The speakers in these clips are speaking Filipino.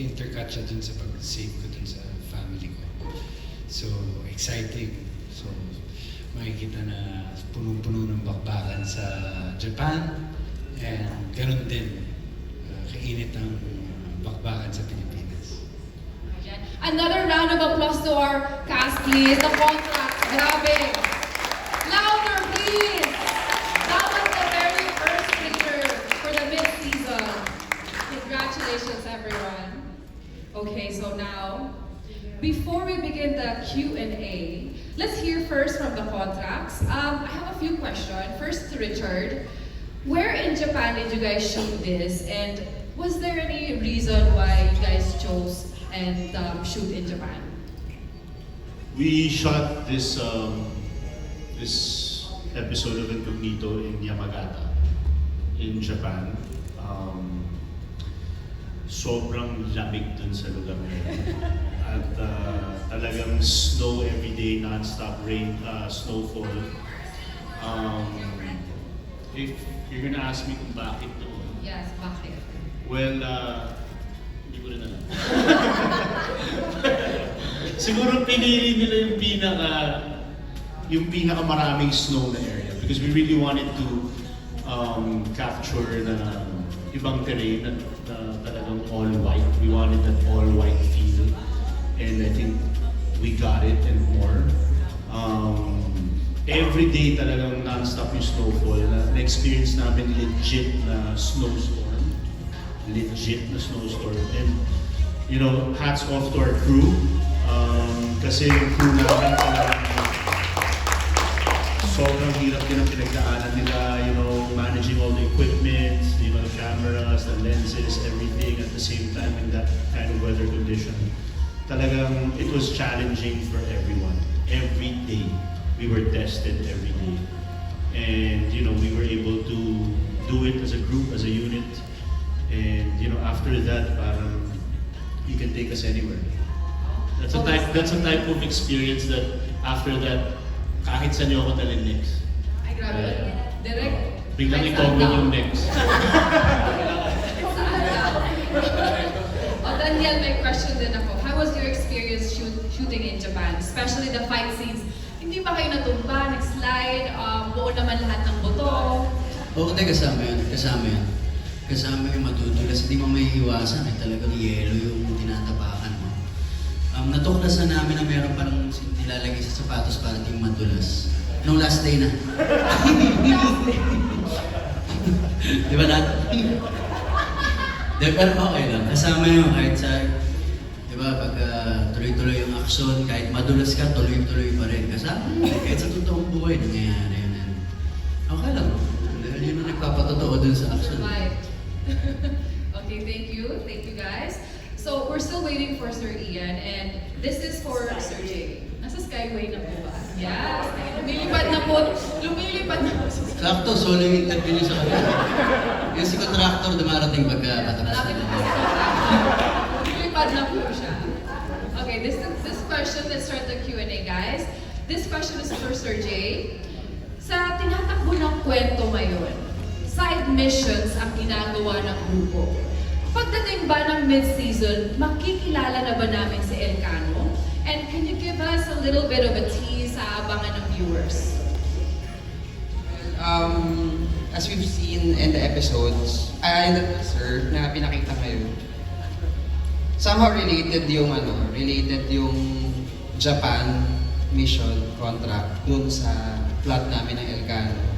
intercut siya dun sa pag-save ko dun sa family ko. So, exciting. So, makikita na punong-puno ng bakbakan sa Japan. And ganun din, kainit ang bakbakan sa Pilipinas. Another round of applause to our cast, please. The contract, grabe. Louder, please. That was the very first picture for the mid-season. Congratulations, everyone. Okay, so now, before we begin the Q&A, let's hear first from the contracts. I have a few questions. First to Richard. Where in Japan did you guys shoot this? And was there any reason why you guys chose and shoot in Japan? We shot this this episode of Incognito in Yamagata, in Japan. Sobrang lamig dun sa lugar na yun. At talagang snow every day, non-stop rain, snowfall. If you're gonna ask me kung bakit doon. Yes, bakit? Well, hindi ko rin alam. Siguro pinili nila yung pinaka maraming snow na area because we really wanted to capture na ibang terrain na talagang all white. We wanted that all white feel, and I think we got it and more. Every day talagang non-stop yung snowfall. Na-experience namin legit na snowstorm. Legit na snowstorm. And, you know, hats off to our crew. Kasi yung crew namin sobrang hirap din ang pinagdaanan nila, you know, managing all the equipment, you know, the cameras, the lenses, everything at the same time in that kind of weather condition. Talagang, it was challenging for everyone. Every day. We were tested every day. And, you know, we were able to do it as a group, as a unit. And, you know, after that, parang, you can take us anywhere. That's a type of experience that after that, kahit saan niyo ako talin next. Ay, grabe. Direct. Biglang i-cover yung next. Daniel, may question din ako. How was your experience shooting in Japan? Especially the fight scenes. Hindi ba kayo natumba, nag-slide, buo naman lahat ng buto? Oo, hindi, kasama yun. Kasama yung madudulas. Hindi mo may iwasan. Talagang yelo yung tinatapakan mo. Natuklasan namin na meron parang nilalagay sa sapatos para di madulas. Nung last day na. Di ba natin? Pero okay lang. Kasama yun kahit sa... Di ba, pag tuloy-tuloy yung aksyon, kahit madulas ka, tuloy-tuloy pa rin. Kasama, kahit sa totoong buhay, nangyayari yun. Okay lang. Dahil yun ang nagpapatotoo dun sa aksyon. Right. Okay, thank you. Thank you, guys. So, we're still waiting for Sir Ian, and this is for Sir Jay. Nasa Skyway na po ba? Yes. Lumilipad na po. Sakto, solo yung interview niyo sa kanila. Yung si contractor dumarating pagkatapos. Malapit na po si contractor. Lumilipad na po siya. Okay, this question, let's start the Q&A, guys. This question is for Sir Jay. Sa tinatakbo ng kwento ngayon, side missions ang ginagawa ng grupo. Pagdating ba ng mid-season, makikilala na ba namin si Elcano? And can you give us a little bit of a tease sa abangan ng viewers? As we've seen in the episodes, in the teaser na pinakita ngayon, somehow related yung Japan mission contract dun sa plot namin ng Elcano.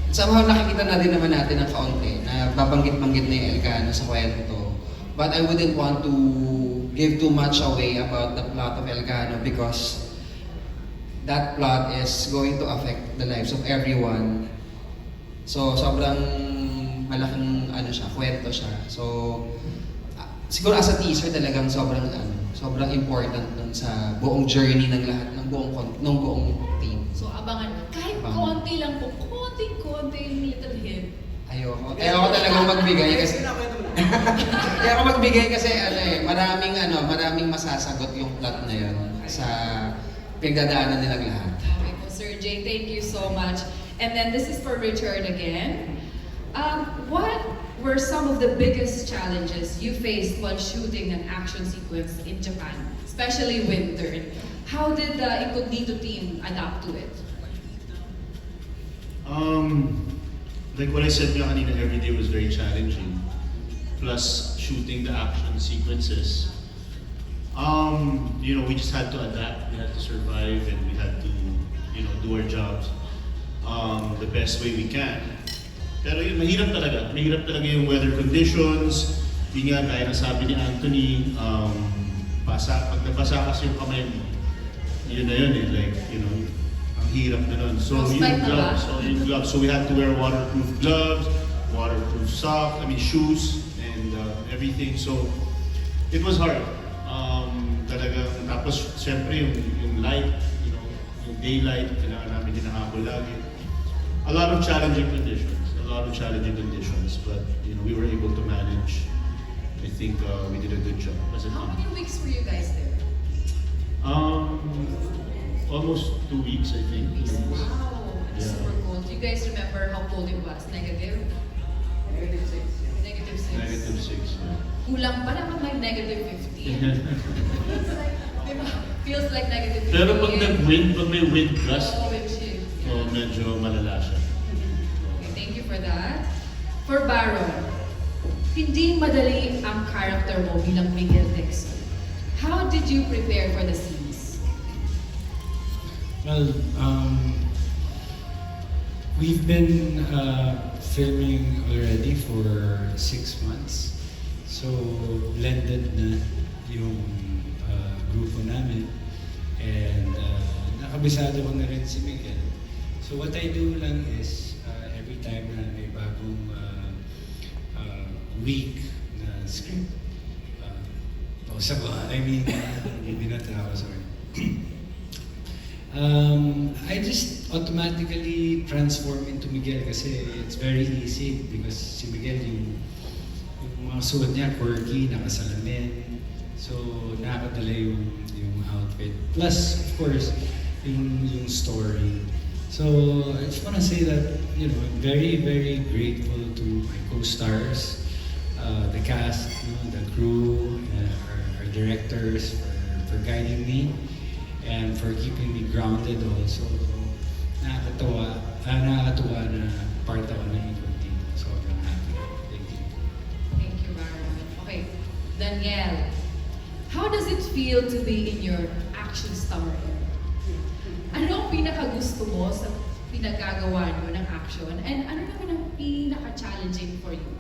Somehow nakikita na din naman natin ng kaunti na babanggit-banggit na yung Elcano sa kwento. But I wouldn't want to give too much away about the plot of Elcano because that plot is going to affect the lives of everyone. So sobrang malaking kwento siya. So siguro as a teaser talagang sobrang important dun sa buong journey ng lahat ng buong team. So abangan, kahit konti lang po, konting little hint. Ayoko talagang magbigay kasi maraming masasagot yung plot na yun sa pinagdadaanan nilang lahat. Okay po, Sir Jay, thank you so much. And then this is for Richard again. What were some of the biggest challenges you faced while shooting an action sequence in Japan, especially winter? How did the Incognito team adapt to it? Like what I said nga kanina, every day was very challenging. Plus shooting the action sequences. We just had to adapt, we had to survive, and we had to, do our jobs the best way we can. Pero yun, mahirap talaga. Mahirap talaga yung weather conditions. Yun nga, gaya ng sabi ni Anthony, pag nabasa kasi yung kamay mo, yun na yun eh, like, ang hirap na nun. So Frostbite yung na ba? gloves, so we had to wear waterproof gloves, waterproof shoes, and everything. So it was hard. Talagang, tapos siyempre yung light, yung daylight, kailangan namin din nakahabol lagi. A lot of challenging conditions, but we were able to manage. I think we did a good job as a How team. many weeks were you guys there? Almost 2 weeks, I think. Wow, it's Yeah. super cold. Do you guys remember how cold it was? Negative? Negative 6. Negative 6. Kulang pa naman like negative 15. Diba? Feels like negative 15. Pero pag may wind gust, Oo, wind chill. medyo malala siya. Okay, thank you for that. For Baron, hindi madali ang character mo bilang Miguel Dixon. How did you prepare for the scenes? Well, we've been filming already for 6 months. So, blended na yung grupo namin. And nakabisado ko na rin si Miguel. So, what I do lang is, every time na may bagong week na script, pausap ko, binata ako, sorry. I just automatically transform into Miguel kasi it's very easy because si Miguel yung mga suot niya quirky, nakasalamin. So nakakadala yung outfit. Plus, of course, yung story. So I just wanna say that, I'm very, very grateful to my co-stars, the cast, the crew, our directors for guiding me and for keeping me grounded also. So, nakakatuwa na part ako ng Incognito. So, I'm happy. Thank you. Thank you, Baron. Okay, Danielle, how does it feel to be in your action star era? Ano ang pinakagusto mo sa pinagagawa nyo ng action? And ano naman ang pinaka-challenging for you?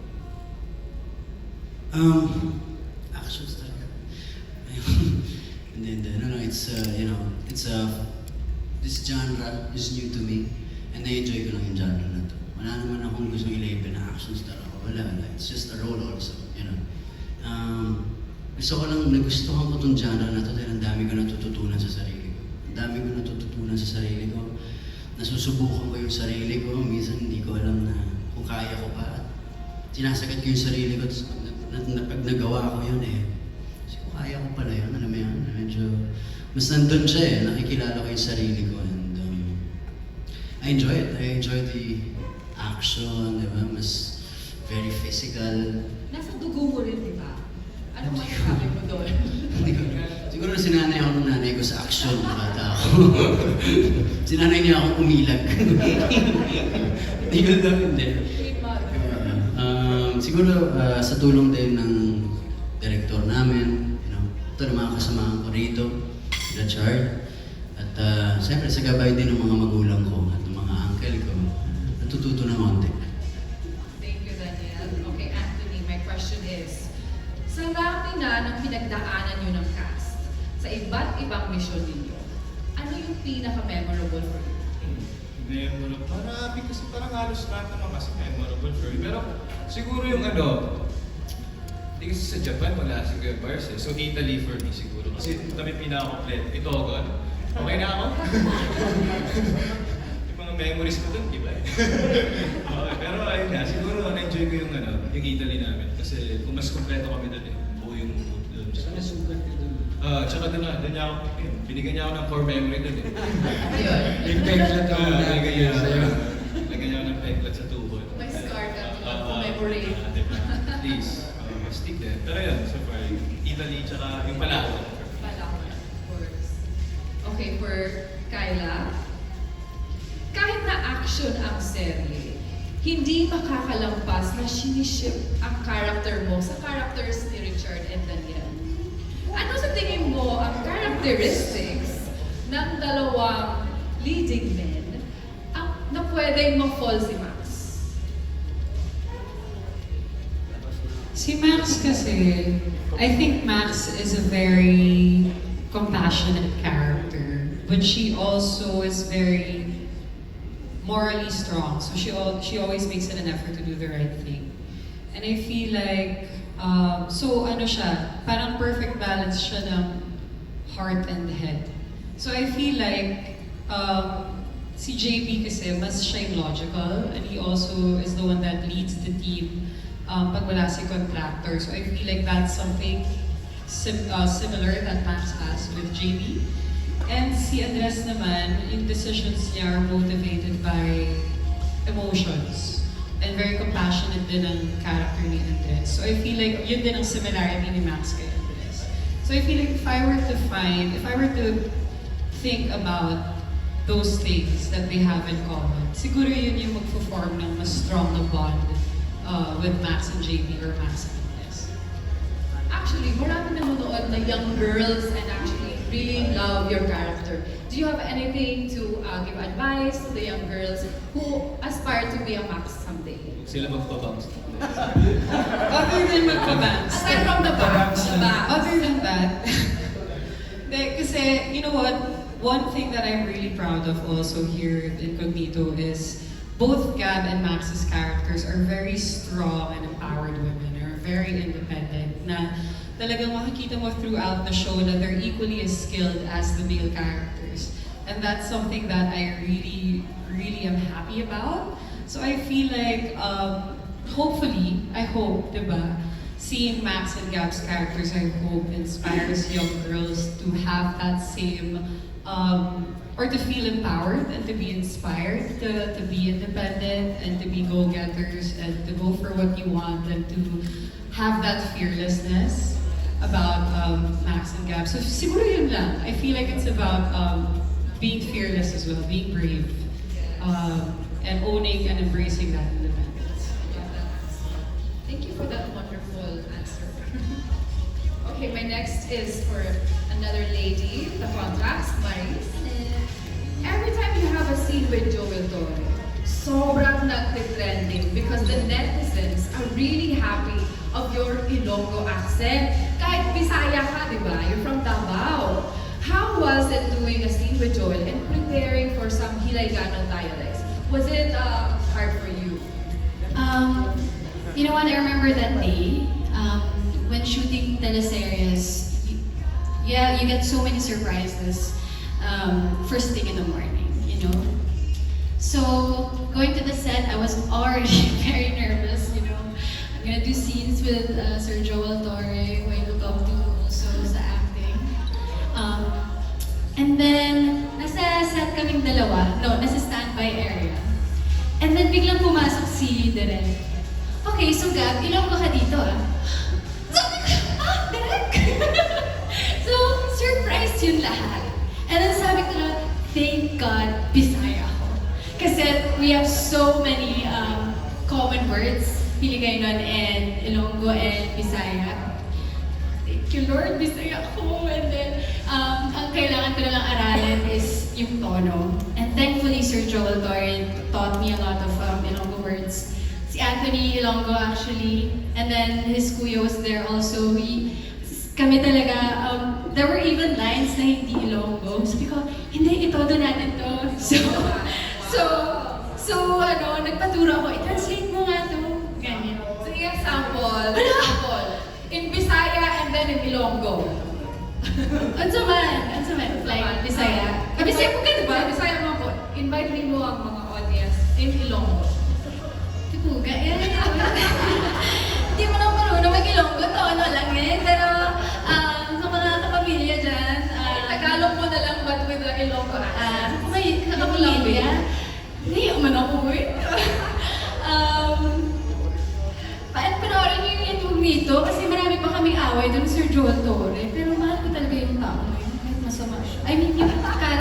Actions talaga. Hindi. No, this genre is new to me, and na-enjoy ko lang yung genre na to. Wala naman akong gustong ilabel na action star ako. Wala. It's just a role also, nagustuhan ko tong genre na to dahil ang dami ko natututunan sa sarili ko. Nasusubukan ko yung sarili ko. Minsan hindi ko alam na kung kaya ko pa. Sinasagat ko yung sarili ko. Pag nagawa ko yun kaya ko pala yun, alam mo yan, medyo, mas nandun siya nakikilala ko yung sarili ko, and I enjoy it. I enjoy the action, di ba, mas very physical. Nasa dugo mo rin, di ba? Ano masasabi mo doon? Siguro sinanay ako ng nanay ko sa action, bata ako. Sinanay niya akong umilag. Hindi ko daw hindi. Siguro sa tulong din ng director namin, ito ng mga kasamahan ko rito, sila Chard, at siyempre sa gabay din ng mga magulang ko at ng mga uncle ko, natututo ng konti. Thank you, Daniel. Okay, Anthony, my question is, sa dami na ng pinagdaanan nyo ng cast, sa iba't ibang mission ninyo, ano yung pinaka-memorable for you? Memorable. Marami kasi parang halos lahat naman kasi memorable for me. Pero siguro yung hindi kasi sa Japan wala si Kuya Bars So Italy for me siguro. Kasi kami pinaka-complete. Ito ako. Okay na ako? Yung mga memories ko dun, iba okay, pero ayun nga, siguro na-enjoy ko yung Italy namin. Kasi kung mas kompleto kami dun buo yung mood dun. Sana sugat ka dun. Tsaka dun niya ako, binigyan niya ako ng core memory dun Ano yun? Yung peklat ako Lagyan niya sa'yo. ng peklat sa tuhod. May scar ka to commemorate. Italy, tsaka yung Palawan. Palawan, of course. Okay, for Kyla. Kahit na action ang serye, hindi makakalampas na siniship ang character mo sa characters ni Richard and Daniel. Ano sa tingin mo ang characteristics ng dalawang leading men na pwedeng ma-fall si Max? Si Max kasi, I think Max is a very compassionate character, but she also is very morally strong. So she always makes it an effort to do the right thing. And I feel like, so ano siya, parang perfect balance siya ng heart and head. So I feel like, si JB kasi mas siya yung logical, and he also is the one that leads the team pag wala si contractor. So I feel like that's something similar that Max has with JB. And si Andres naman, yung decisions niya are motivated by emotions. And very compassionate din ang character ni Andres. So I feel like yun din ang similarity ni Max kay Andres. So I feel like if I were to think about those things that they have in common, siguro yun yung magpo-form ng mas strong na bond with Max and JB or Max and Andres. Actually, marami nanonood na young girls and actually really love your character. Do you have anything to give advice to the young girls who aspire to be a Max someday? Huwag sila magpabangs. Other than magpabangs. Aside from the back, Other than that, kasi, you know what? One thing that I'm really proud of also here in Cognito is both Gab and Max's characters are very strong and empowered women, are very independent, na talagang makikita mo throughout the show that they're equally as skilled as the male characters. And that's something that I really, really am happy about. So I feel like, hopefully, I hope, diba, seeing Max and Gab's characters, I hope, inspires young girls to have that same, or to feel empowered and to be inspired, to be independent and to be go-getters and to go for what you want and to have that fearlessness about Max and Gab. So siguro yun lang. I feel like it's about being fearless as well, being brave, and owning and embracing that independence. Thank you for that wonderful answer. Okay, my next is for another lady, the contracts, Maris. Every time you have a scene with Joel Torre, sobrang nagtitrending because the netizens are really happy of your Ilonggo accent. Kahit Bisaya ka, di ba? You're from Davao. How was it doing a scene with Joel and preparing for some Hiligaynon dialects? Was it hard for you? You know what, I remember that day, when shooting teleseries, you get so many surprises first thing in the morning, you know? So, going to the set, I was already very nervous, you know? I'm gonna do scenes with Sir Joel Torre, who I look up to also sa acting. And then, nasa set kaming dalawa, nasa standby area. And then biglang pumasok si Direk. Okay, so Gab, Ilonggo ka dito Sabi ko, Direk! So, surprised yun lahat. And then sabi ko lang, thank God, Bisaya ako. Kasi we have so many common words, Hiligaynon and Ilonggo and Bisaya. Thank you Lord, Bisaya ako. And then, ang kailangan ko na lang aralin is yung tono. And thankfully, Sir Joel Torre taught me a lot of Ilonggo words. Si Anthony Ilonggo actually, and then his kuya was there also. Kami talaga, there were even lines na hindi Ilonggo. Sabi ko, hindi, itodo natin to. So, nagpaturo ako, i-translate mo nga to. Ganyan. So, example, in Bisaya and then in Ilonggo. Ano man, like Bisaya. Bisaya po ka, diba? Bisaya mo po. Invite rin mo ang mga audience in Ilonggo. Tipuga, Hindi mo na marunong mag-Ilonggo, tono lang Pero, sa mga kapamilya dyan, Tagalog mo na lang but with the Ilonggo accent. kapamilya, hindi man ako panoorin niyo yung YouTube nito kasi marami pa kaming away dun Sir Joel Voltore, pero mahal ko talaga yung tao na yun, kahit masama siya. I mean, yung